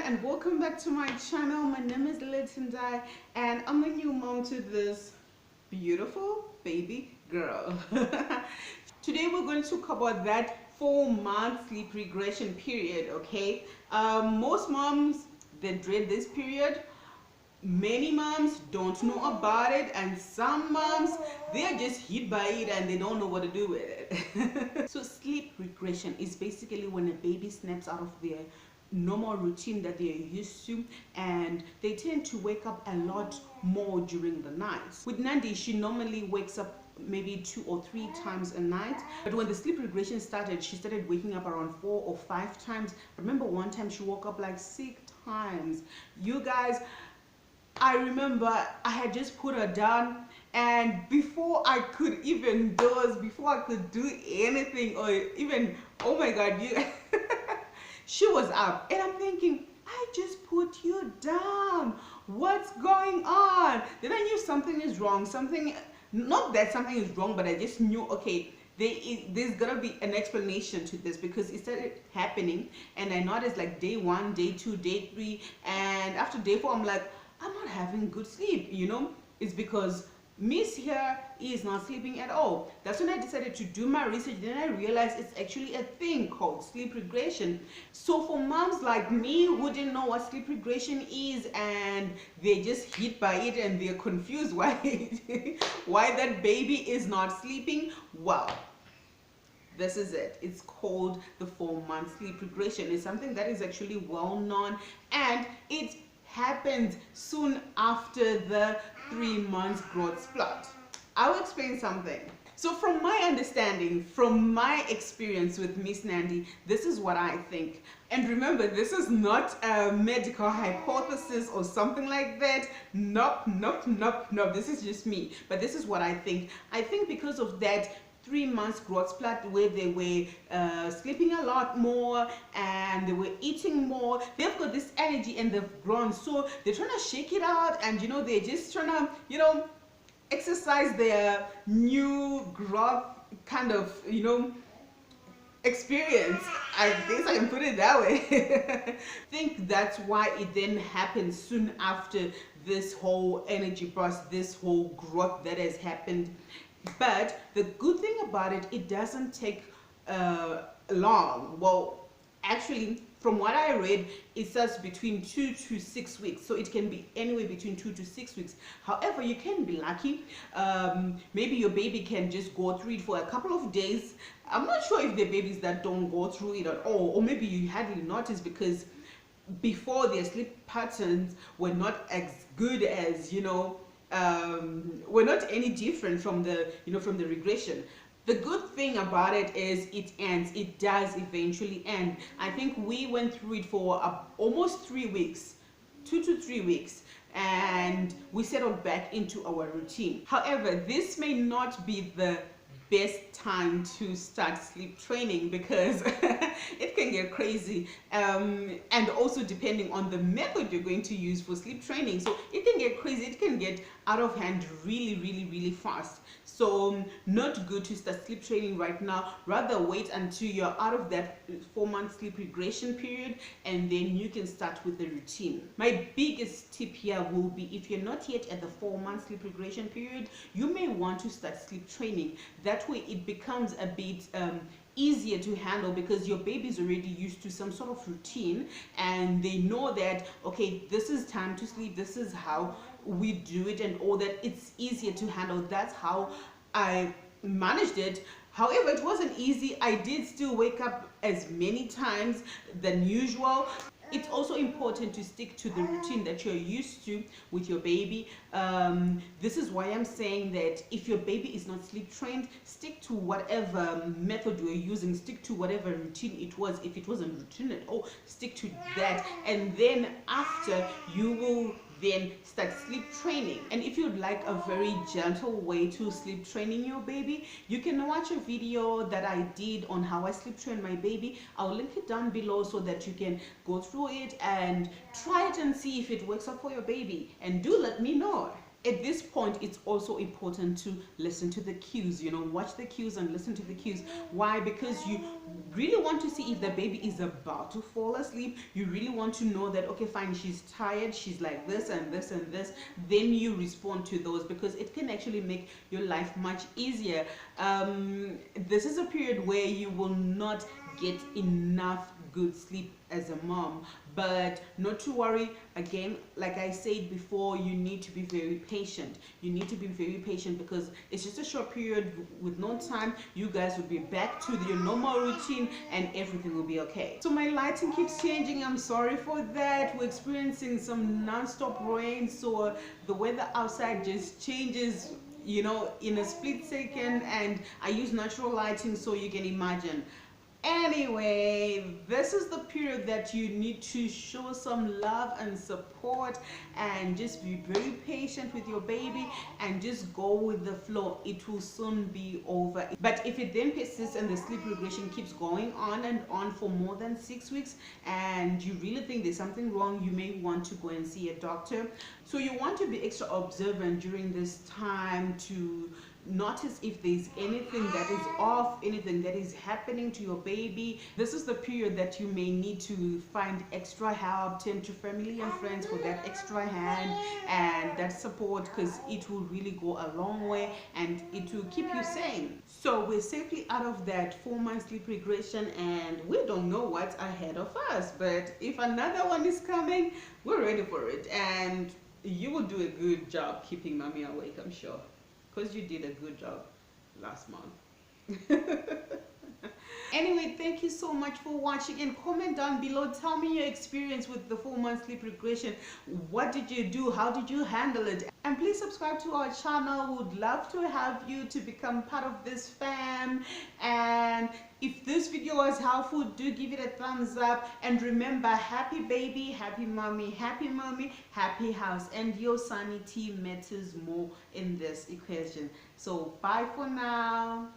and welcome back to my channel. My name is Litindai and I'm a new mom to this beautiful baby girl. Today we're going to talk about that 4-month sleep regression period. Okay, most moms, they dread this period. Many moms don't know about it, and some moms, they're just hit by it and they don't know what to do with it. So sleep regression is basically when a baby snaps out of their normal routine that they're used to, and they tend to wake up a lot more during the night. With Nandi, she normally wakes up maybe 2 or 3 times a night, but when the sleep regression started, she started waking up around 4 or 5 times. Remember one time she woke up like 6 times. You guys, I remember I had just put her down, and before I could even doze, before I could do anything, or even, oh my god, you she was up, and I'm thinking, I just put you down, what's going on? Then I knew something is wrong. Something, not that something is wrong, but I just knew, okay, there's gonna be an explanation to this, because it started happening, and I noticed like day 1, day 2, day 3, and after day 4 I'm like, I'm not having good sleep, you know. It's because Miss here is not sleeping at all. That's when I decided to do my research. Then I realized it's actually a thing called sleep regression. So for moms like me who didn't know what sleep regression is, and they just hit by it and they're confused why why that baby is not sleeping, well, this is it. It's called the 4-month sleep regression. It's something that is actually well known, and it happens soon after the 3 months growth spurt. I will explain something. So from my understanding, from my experience with Miss Nandi, this is what I think. And remember, this is not a medical hypothesis or something like that. Nope, nope, nope, nope. This is just me. But this is what I think. I think because of that 3 months growth spurt, where they were sleeping a lot more and they were eating more, they've got this energy and they've grown, so they're trying to shake it out, and you know, they're just trying to, you know, exercise their new growth kind of, you know, experience. I guess I can put it that way. I think that's why it then happens soon after this whole energy burst, this whole growth that has happened. But the good thing about it, it doesn't take long. Well, actually, from what I read, it starts between 2 to 6 weeks, so it can be anywhere between 2 to 6 weeks. However, you can be lucky. Maybe your baby can just go through it for a couple of days. I'm not sure if there are babies that don't go through it at all, or maybe you hardly notice because before their sleep patterns were not as good as, you know, we're not any different from the, you know, from the regression. The good thing about it is it ends. It does eventually end. I think we went through it for almost 3 weeks, 2 to 3 weeks, and we settled back into our routine. However, this may not be the best time to start sleep training, because it can get crazy, and also depending on the method you're going to use for sleep training, so it can get crazy, it can get out of hand really fast. So not good to start sleep training right now. Rather wait until you're out of that 4-month sleep regression period, and then you can start with the routine. My biggest tip here will be, if you're not yet at the 4-month sleep regression period, you may want to start sleep training. That way it becomes a bit easier to handle, because your baby is already used to some sort of routine, and they know that, okay, this is time to sleep, this is how we do it, and all that. It's easier to handle. That's how I managed it. However, it wasn't easy. I did still wake up as many times than usual. It's also important to stick to the routine that you're used to with your baby. This is why I'm saying that if your baby is not sleep trained, stick to whatever method you're using, stick to whatever routine it was. If it wasn't routine at all, stick to that, and then after, you will then start sleep training. And if you'd like a very gentle way to sleep training your baby, you can watch a video that I did on how I sleep train my baby. I'll link it down below so that you can go through it and try it and see if it works out for your baby, and do let me know. At this point, it's also important to listen to the cues, watch the cues and listen to the cues. Why? Because you really want to see if the baby is about to fall asleep. You really want to know that, okay, fine, she's tired, she's like this and this and this. Then you respond to those, because it can actually make your life much easier. This is a period where you will not get enough good sleep as a mom, but not to worry. Again, like I said before, you need to be very patient. You need to be very patient, because it's just a short period. With no time, you guys will be back to your normal routine and everything will be okay. So my lighting keeps changing, I'm sorry for that. We're experiencing some non-stop rain, so the weather outside just changes in a split second, and I use natural lighting, so you can imagine. Anyway, this is the period that you need to show some love and support, and just be very patient with your baby and just go with the flow. It will soon be over. But if it then persists and the sleep regression keeps going on and on for more than 6 weeks, and you really think there's something wrong, you may want to go and see a doctor. So you want to be extra observant during this time to notice if there's anything that is off, anything that is happening to your baby. This is the period that you may need to find extra help, turn to family and friends for that extra hand and that support, because it will really go a long way and it will keep you sane. So we're safely out of that 4-month sleep regression, and we don't know what's ahead of us, but if another one is coming, we're ready for it, and you will do a good job keeping mommy awake, I'm sure, because you did a good job last month. Anyway, thank you so much for watching, and comment down below. Tell me your experience with the 4-month sleep regression. What did you do? How did you handle it? And please subscribe to our channel. We would love to have you to become part of this fam. And if this video was helpful, do give it a thumbs up. And remember, happy baby, happy mommy, happy house. And your sanity matters more in this equation. So bye for now.